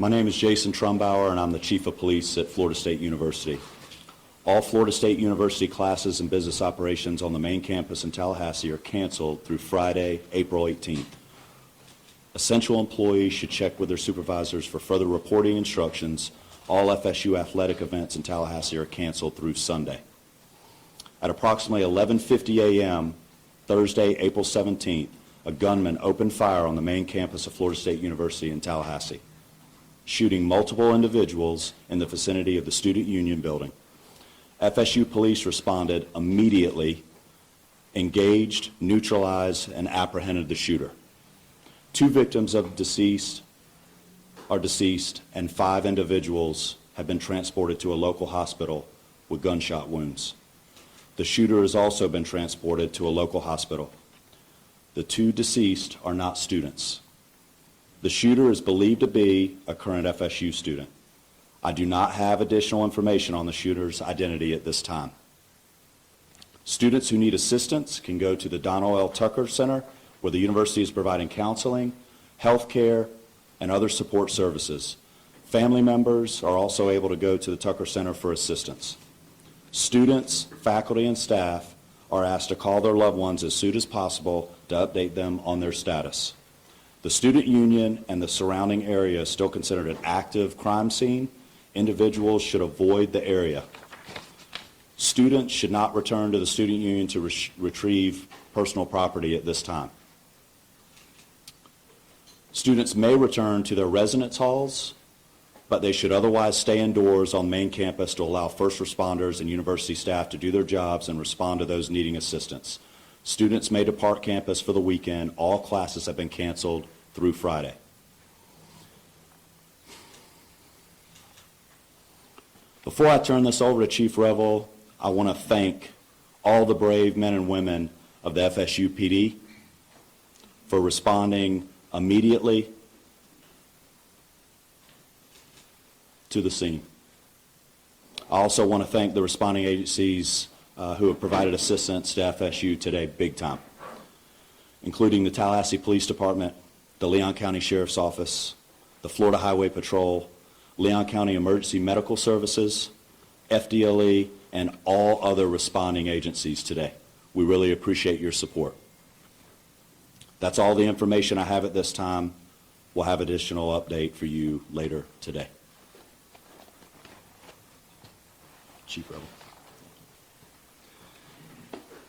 My name is Jason Trumbauer, and I'm the Chief of Police at Florida State University. All Florida State University classes and business operations on the main campus in Tallahassee are canceled through Friday, April 18th. Essential employees should check with their supervisors for further reporting instructions. All FSU athletic events in Tallahassee are canceled through Sunday. At approximately 11:50 a.m. Thursday, April 17th, a gunman opened fire on the main campus of Florida State University in Tallahassee, shooting multiple individuals in the vicinity of the Student Union building. FSU police responded immediately, engaged, neutralized, and apprehended the shooter. 2 victims are deceased, and 5 individuals have been transported to a local hospital with gunshot wounds. The shooter has also been transported to a local hospital. The 2 deceased are not students. The shooter is believed to be a current FSU student. I do not have additional information on the shooter's identity at this time. Students who need assistance can go to the Donald L. Tucker Center, where the university is providing counseling, health care, and other support services. Family members are also able to go to the Tucker Center for assistance. Students, faculty, and staff are asked to call their loved ones as soon as possible to update them on their status. The Student Union and the surrounding area is still considered an active crime scene. Individuals should avoid the area. Students should not return to the Student Union to retrieve personal property at this time. Students may return to their residence halls, but they should otherwise stay indoors on main campus to allow first responders and university staff to do their jobs and respond to those needing assistance. Students may depart campus for the weekend. All classes have been canceled through Friday. Before I turn this over to Chief Revel, I want to thank all the brave men and women of the FSU PD for responding immediately to the scene. I also want to thank the responding agencies who have provided assistance to FSU today big time, including the Tallahassee Police Department, the Leon County Sheriff's Office, the Florida Highway Patrol, Leon County Emergency Medical Services, FDLE, and all other responding agencies today. We really appreciate your support. That's all the information I have at this time. We'll have additional update for you later today. Chief Revel.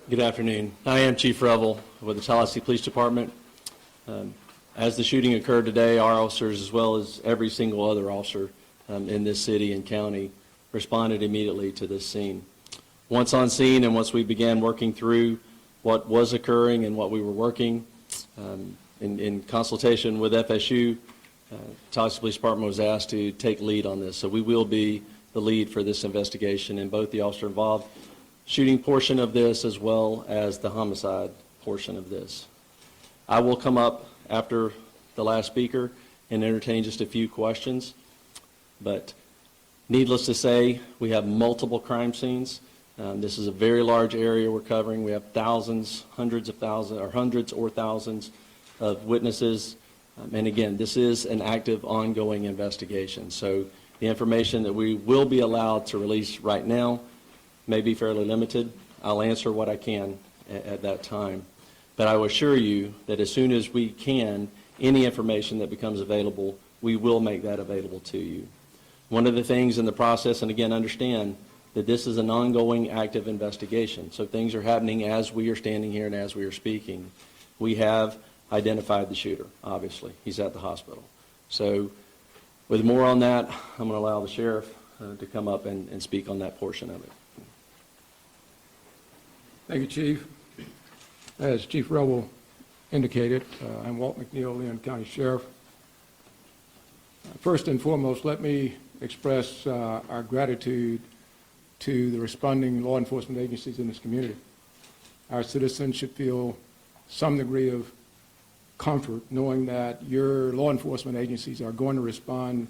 Good afternoon. I am Chief Revel with the Tallahassee Police Department. As the shooting occurred today, our officers, as well as every single other officer in this city and county, responded immediately to this scene. Once on scene and once we began working through what was occurring and what we were working, in consultation with FSU, Tallahassee Police Department was asked to take lead on this. So we will be the lead for this investigation in both the officer involved shooting portion of this as well as the homicide portion of this. I will come up after the last speaker and entertain just a few questions, but needless to say, we have multiple crime scenes. This is a very large area we're covering. We have thousands, hundreds or thousands of witnesses. And again, this is an active, ongoing investigation. So the information that we will be allowed to release right now may be fairly limited. I'll answer what I can at that time. But I will assure you that as soon as we can, any information that becomes available, we will make that available to you. One of the things in the process, and again, understand that this is an ongoing active investigation. So things are happening as we are standing here and as we are speaking. We have identified the shooter, obviously. He's at the hospital. So with more on that, I'm going to allow the sheriff to come up and speak on that portion of it. Thank you, Chief. As Chief Revel indicated, I'm Walt McNeil, Leon County Sheriff. First and foremost, let me express our gratitude to the responding law enforcement agencies in this community. Our citizens should feel some degree of comfort knowing that your law enforcement agencies are going to respond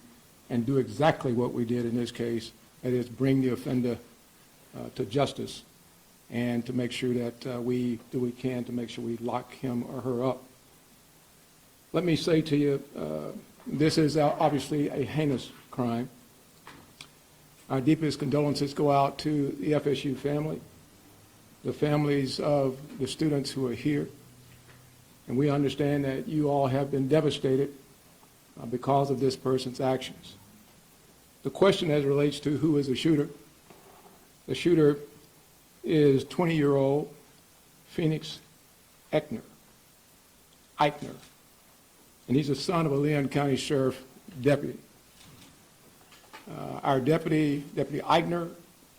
and do exactly what we did in this case, that is bring the offender to justice and to make sure that we do what we can to make sure we lock him or her up. Let me say to you, This is obviously a heinous crime. Our deepest condolences go out to the FSU family, the families of the students who are here, and we understand that you all have been devastated because of this person's actions. The question as it relates to who is the shooter is 20-year-old Phoenix Eichner, and he's the son of a Leon County Sheriff deputy. Our Deputy Eichner,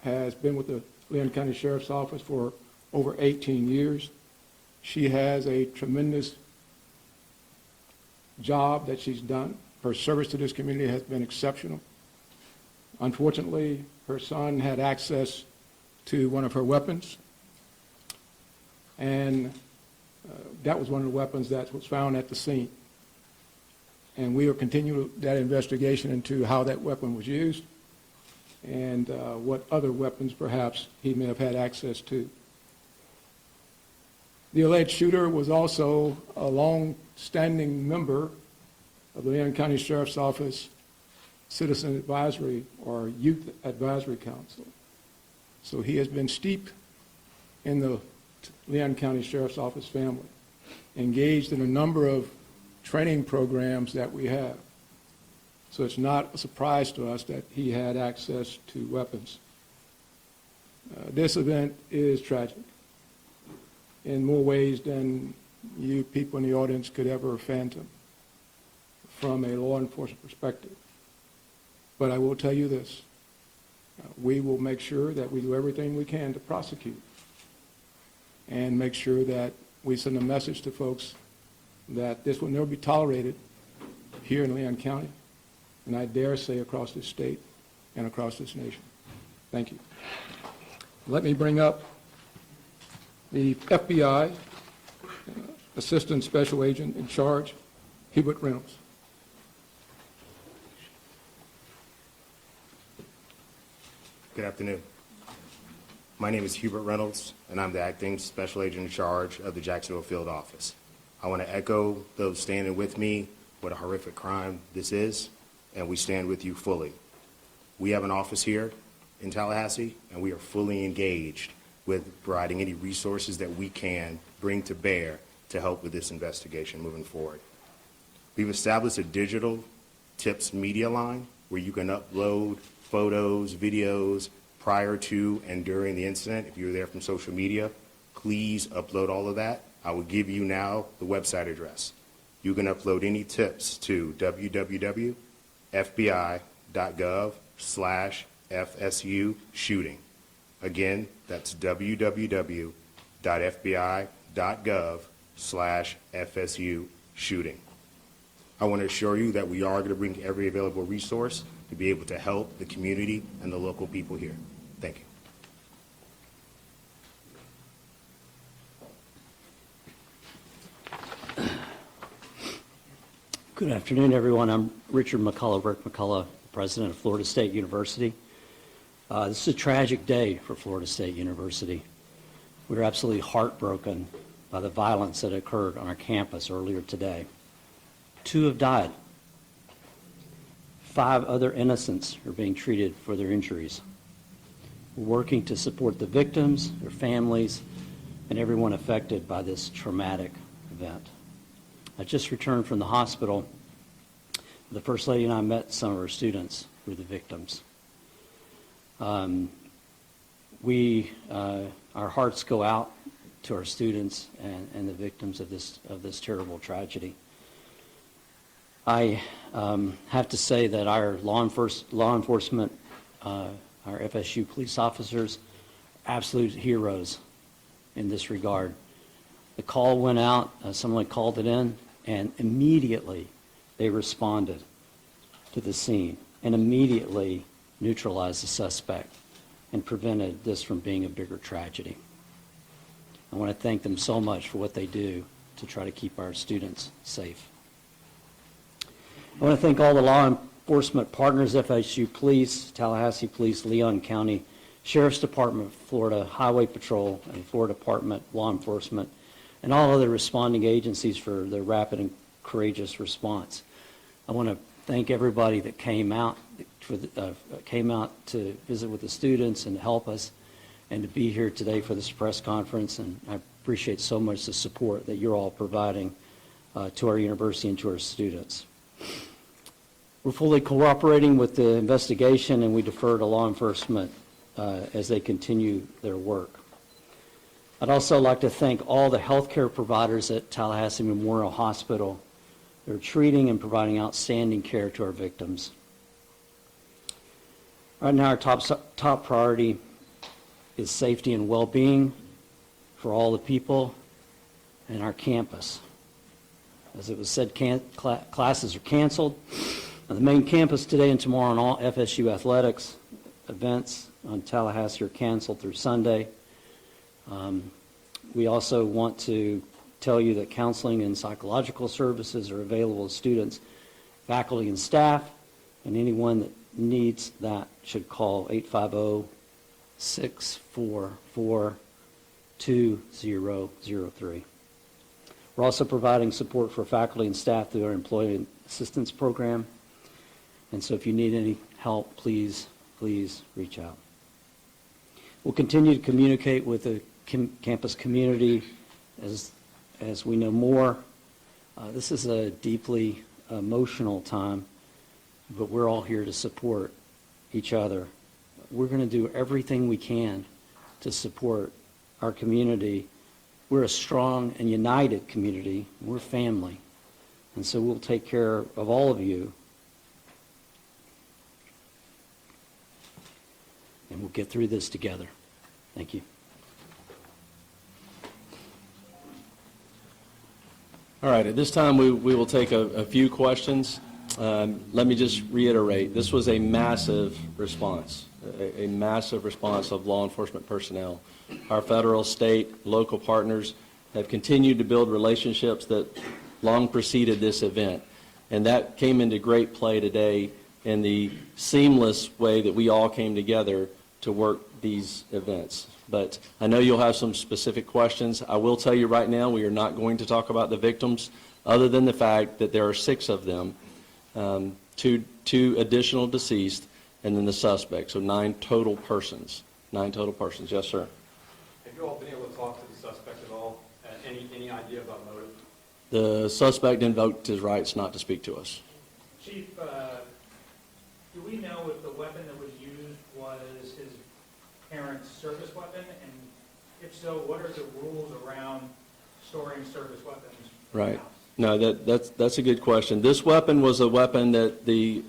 has been with the Leon County Sheriff's Office for over 18 years. She has a tremendous job that she's done. Her service to this community has been exceptional. Unfortunately, her son had access to one of her weapons, and that was one of the weapons that was found at the scene. And we will continue that investigation into how that weapon was used and what other weapons perhaps he may have had access to. The alleged shooter was also a long-standing member of the Leon County Sheriff's Office Citizen Advisory or Youth Advisory Council. So he has been steeped in the Leon County Sheriff's Office family, engaged in a number of training programs that we have. So it's not a surprise to us that he had access to weapons. This event is tragic in more ways than you people in the audience could ever fathom from a law enforcement perspective. But I will tell you this, we will make sure that we do everything we can to prosecute and make sure that we send a message to folks that this will never be tolerated here in Leon County, and I dare say across this state and across this nation. Thank you. Let me bring up the FBI Assistant Special Agent in charge, Hubert Reynolds. Good afternoon. My name is Hubert Reynolds, and I'm the Acting Special Agent in charge of the Jacksonville Field Office. I want to echo those standing with me what a horrific crime this is, and we stand with you fully. We have an office here in Tallahassee, and we are fully engaged with providing any resources that we can bring to bear to help with this investigation moving forward. We've established a digital tips media line where you can upload photos, videos prior to and during the incident. If you're there from social media, please upload all of that. I will give you now the website address. You can upload any tips to www.fbi.gov/FSU shooting. Again, that's www.fbi.gov/FSU shooting. I want to assure you that we are going to bring every available resource to be able to help the community and the local people here. Thank you. Good afternoon, everyone. I'm Richard McCullough, Rick McCullough, President of Florida State University. This is a tragic day for Florida State University. We're absolutely heartbroken by the violence that occurred on our campus earlier today. 2 have died. 5 other innocents are being treated for their injuries. We're working to support the victims, their families, and everyone affected by this traumatic event. I just returned from the hospital. The First Lady and I met some of our students who were the victims. Our hearts go out to our students and the victims of this terrible tragedy. I have to say that our law enforcement, our FSU police officers, absolute heroes in this regard. The call went out, someone called it in, and immediately they responded to the scene and immediately neutralized the suspect and prevented this from being a bigger tragedy. I want to thank them so much for what they do to try to keep our students safe. I want to thank all the law enforcement partners, FSU Police, Tallahassee Police, Leon County Sheriff's Department, Florida Highway Patrol, and Florida Department of Law Enforcement, and all other responding agencies for their rapid and courageous response. I want to thank everybody that came out to visit with the students and help us, and to be here today for this press conference. And I appreciate so much the support that you're all providing to our university and to our students. We're fully cooperating with the investigation, and we defer to law enforcement as they continue their work. I'd also like to thank all the healthcare providers at Tallahassee Memorial Hospital. They're treating and providing outstanding care to our victims. Right now, our top priority is safety and well-being for all the people in our campus. As it was said, classes are canceled. On the main campus today and tomorrow, and all FSU athletics events on Tallahassee are canceled through Sunday. We also want to tell you that counseling and psychological services are available to students, faculty, and staff, and anyone that needs that should call 850-644-2003. We're also providing support for faculty and staff through our employee assistance program. And so if you need any help, please reach out. We'll continue to communicate with the campus community as we know more. This is a deeply emotional time, but we're all here to support each other. We're going to do everything we can to support our community. We're a strong and united community. We're family. And so we'll take care of all of you. And we'll get through this together. Thank you. All right, at this time, we will take a few questions. Let me just reiterate, this was a massive response, a massive response of law enforcement personnel. Our federal, state, local partners have continued to build relationships that long preceded this event. And that came into great play today in the seamless way that we all came together to work these events. But I know you'll have some specific questions. I will tell you right now, we are not going to talk about the victims, other than the fact that there are 6 of them, two additional deceased, and then the suspect. So 9 total persons. 9 total persons. Yes, sir. Have you all been able to talk to the suspect at all? Any idea about motive? The suspect invoked his rights not to speak to us. Chief, do we know if the weapon that was used was his parents' service weapon? And if so, what are the rules around storing service weapons in the Right. house? No, that's a good question. This weapon was a weapon that the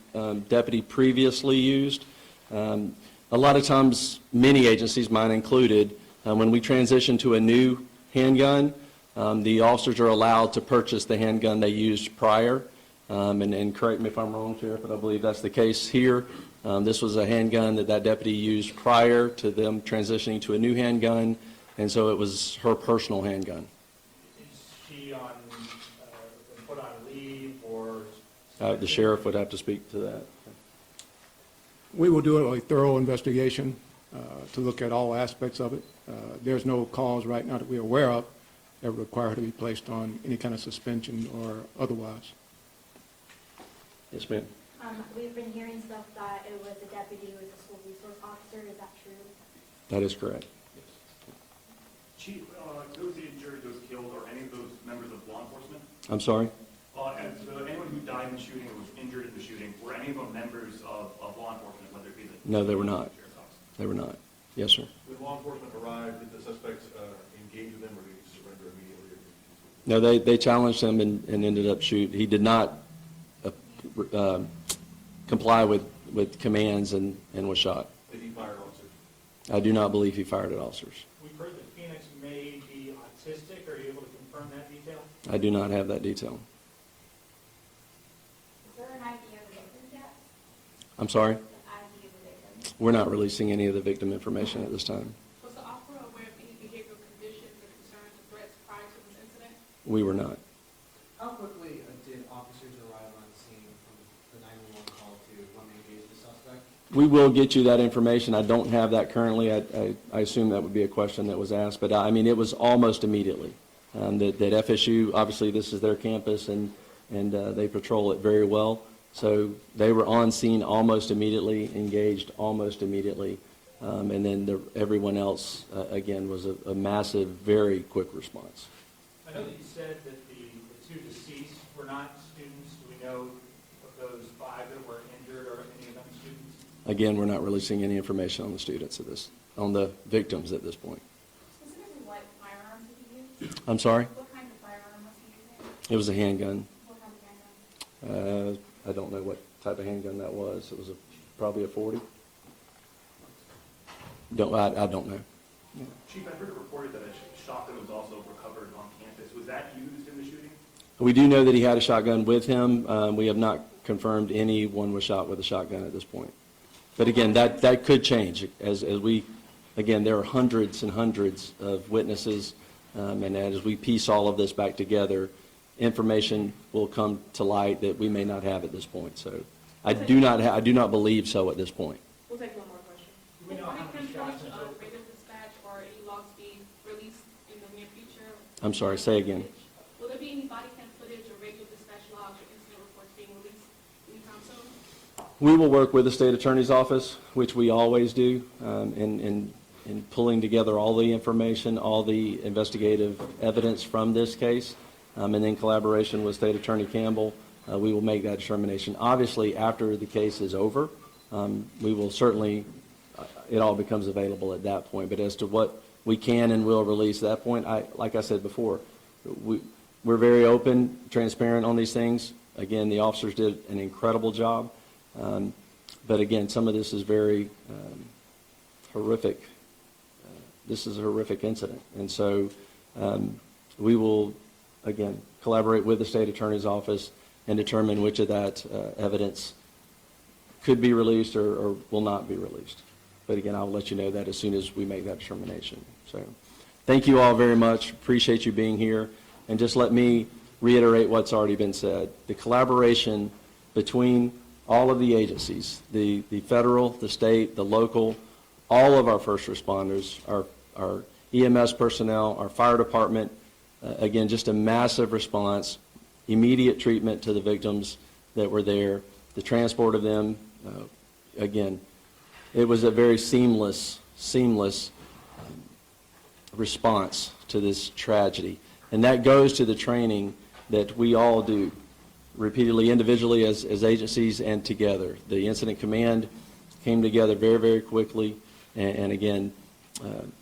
deputy previously used. A lot of times, many agencies, mine included, when we transition to a new handgun, the officers are allowed to purchase the handgun they used prior. And correct me if I'm wrong, Sheriff, but I believe that's the case here. This was a handgun that deputy used prior to them transitioning to a new handgun, and so it was her personal handgun. Is she put on leave or? The sheriff would have to speak to that. We will do a thorough investigation to look at all aspects of it. There's no cause right now that we're aware of that would require her to be placed on any kind of suspension or otherwise. Yes, ma'am. We've been hearing stuff that it was a deputy who was a school resource officer. Is that true? That is correct. Chief, those injured, those killed, are any of those members of law enforcement? I'm sorry? And so anyone who died in the shooting or was injured in the shooting, were any of them members of law enforcement, whether it be the... No, they were not. Sheriff's Office? They were not. Yes, sir. When law enforcement arrived, did the suspects engage with them or did he surrender immediately? No, they challenged him and ended up shooting. He did not comply with commands and was shot. Did he fire officers? I do not believe he fired at officers. We've heard that Phoenix may be autistic. Are you able to confirm that detail? I do not have that detail. Is there an ID of the victim yet? I'm sorry? An ID of the victim? We're not releasing any of the victim information at this time. Was the officer aware of any behavioral conditions or concerns or threats prior to this incident? We were not. How quickly did officers arrive on scene from the 911 call to when they engaged the suspect? We will get you that information. I don't have that currently. I assume that would be a question that was asked, but I mean, it was almost immediately. That FSU, obviously this is their campus and they patrol it very well. So they were on scene almost immediately, engaged almost immediately, and then everyone else, again, was a massive, very quick response. I know that you said that the two deceased were not students. Do we know of those 5 that were injured or any of them students? Again, we're not releasing any information on the students on the victims at this point. Specifically, what firearms did he use? I'm sorry? What kind of firearm was he using? It was a handgun. What kind of handgun? I don't know what type of handgun that was. It was probably a 40. I don't know. Chief, I heard it reported that a shotgun was also recovered on campus. Was that used in the shooting? We do know that he had a shotgun with him. We have not confirmed anyone was shot with a shotgun at this point. But again, that could change as we, again, there are hundreds and hundreds of witnesses, and as we piece all of this back together, information will come to light that we may not have at this point. So I do not believe so at this point. We'll take one more question. Do we know Will how body many cam shots footage in of total? radio dispatch or any logs be released in the near future? I'm sorry, say again. Will there be any body cam footage or radio dispatch logs or incident reports being released anytime soon? We will work with the state attorney's office, which we always do, in pulling together all the information, all the investigative evidence from this case, and in collaboration with State Attorney Campbell, we will make that determination. Obviously, after the case is over, we will certainly, it all becomes available at that point. But as to what we can and will release at that point, like I said before, we're very open, transparent on these things. Again, the officers did an incredible job. But again, some of this is very horrific. This is a horrific incident. And so we will, again, collaborate with the state attorney's office and determine which of that evidence could be released or will not be released. But again, I'll let you know that as soon as we make that determination. So thank you all very much. Appreciate you being here. And just let me reiterate what's already been said. The collaboration between all of the agencies, the federal, the state, the local, all of our first responders, our EMS personnel, our fire department, again, just a massive response, immediate treatment to the victims that were there, the transport of them. Again, it was a very seamless response to this tragedy. And that goes to the training that we all do repeatedly, individually as agencies and together. The incident command came together very, very quickly. And again,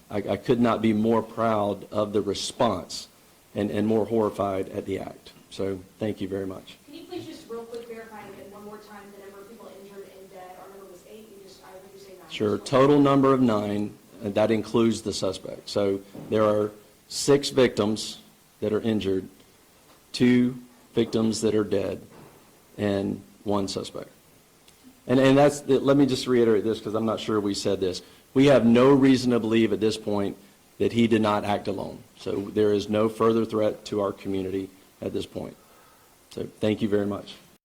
I could not be more proud of the response and more horrified at the act. So thank you very much. Can you please just real quick verify again one more time the number of people injured and dead? Our number was 8. I heard you say 9. Sure. Total number of 9, and that includes the suspect. So there are 6 victims that are injured, 2 victims that are dead, and 1 suspect. And that's, let me just reiterate this because I'm not sure we said this. We have no reason to believe at this point that he did not act alone. So there is no further threat to our community at this point. So thank you very much.